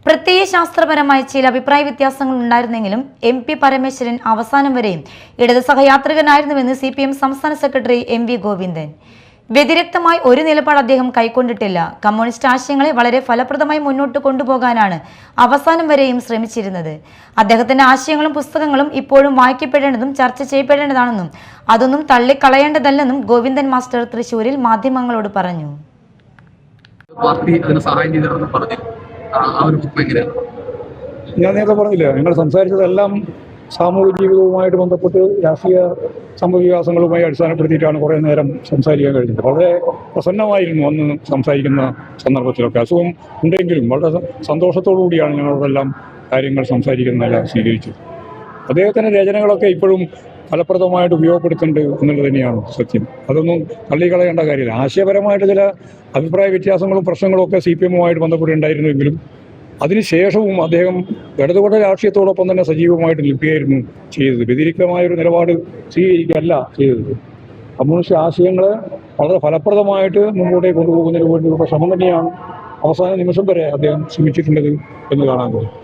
പ്രത്യയശാസ്ത്രപരമായ ചില അഭിപ്രായ വ്യത്യാസങ്ങൾ ഉണ്ടായിരുന്നെങ്കിലും MP പരമേശ്വരൻ അവസാനം വരെയും ഇടത് സഹയാത്രികനായിരുന്നുവെന്ന് CPM സംസ്ഥാന സെക്രട്ടറി MV ഗോവിന്ദൻ. വ്യതിരിക്തമായി ഒരു നിലപാട് അദ്ദേഹം കൈക്കൊണ്ടിട്ടില്ല. കമ്മ്യൂണിസ്റ്റ് ആശയങ്ങളെ വളരെ ഫലപ്രദമായി മുന്നോട്ട് കൊണ്ടുപോകാനാണ് അവസാനം വരെയും ശ്രമിച്ചിരുന്നത്. അദ്ദേഹത്തിന്റെ ആശയങ്ങളും പുസ്തകങ്ങളും ഇപ്പോഴും വായിക്കപ്പെടേണ്ടതും ചർച്ച ചെയ്യപ്പെടേണ്ടതാണെന്നും അതൊന്നും തള്ളിക്കളയേണ്ടതല്ലെന്നും ഗോവിന്ദൻ മാസ്റ്റർ തൃശൂരിൽ മാധ്യമങ്ങളോട് പറഞ്ഞു. ഞാൻ നേരത്തെ പറഞ്ഞില്ല, നിങ്ങൾ സംസാരിച്ചതെല്ലാം സാമൂഹിക ജീവിതവുമായിട്ട് ബന്ധപ്പെട്ട് രാഷ്ട്രീയ സംഭവവികാസങ്ങളുമായി അടിസ്ഥാനപ്പെടുത്തിയിട്ടാണ് കുറേ നേരം സംസാരിക്കാൻ കഴിഞ്ഞത്. വളരെ പ്രസന്നമായിരുന്നു അന്ന് സംസാരിക്കുന്ന സന്ദർഭത്തിലൊക്കെ. അസുഖം ഉണ്ടെങ്കിലും വളരെ സന്തോഷത്തോടു കൂടിയാണ് ഞങ്ങളോടെല്ലാം കാര്യങ്ങൾ സംസാരിക്കുന്നതെല്ലാം സ്വീകരിച്ചത്. അദ്ദേഹത്തിൻ്റെ രചനകളൊക്കെ ഇപ്പോഴും ഫലപ്രദമായിട്ട് ഉപയോഗപ്പെടുത്തുന്നുണ്ട് എന്നുള്ളത് തന്നെയാണ് സത്യം. അതൊന്നും തള്ളിക്കളയേണ്ട കാര്യമില്ല. ആശയപരമായിട്ട് ചില അഭിപ്രായ വ്യത്യാസങ്ങളും പ്രശ്നങ്ങളും ഒക്കെ CPM-ഉമായിട്ട് ബന്ധപ്പെട്ടുണ്ടായിരുന്നുവെങ്കിലും അതിനുശേഷവും അദ്ദേഹം ഇടതുപക്ഷ രാഷ്ട്രീയത്തോടൊപ്പം തന്നെ സജീവമായിട്ട് നിൽക്കുകയായിരുന്നു ചെയ്തത്. വ്യതിരിക്തമായൊരു നിലപാട് സ്വീകരിക്കുകയല്ല ചെയ്തത്. കമ്മ്യൂണിസ്റ്റ് ആശയങ്ങളെ വളരെ ഫലപ്രദമായിട്ട് മുമ്പോട്ടേക്ക് കൊണ്ടുപോകുന്നതിന് വേണ്ടിയുള്ള ശ്രമം തന്നെയാണ് അവസാന നിമിഷം വരെ അദ്ദേഹം ശ്രമിച്ചിട്ടുള്ളത് എന്ന് കാണാൻ കഴിയും.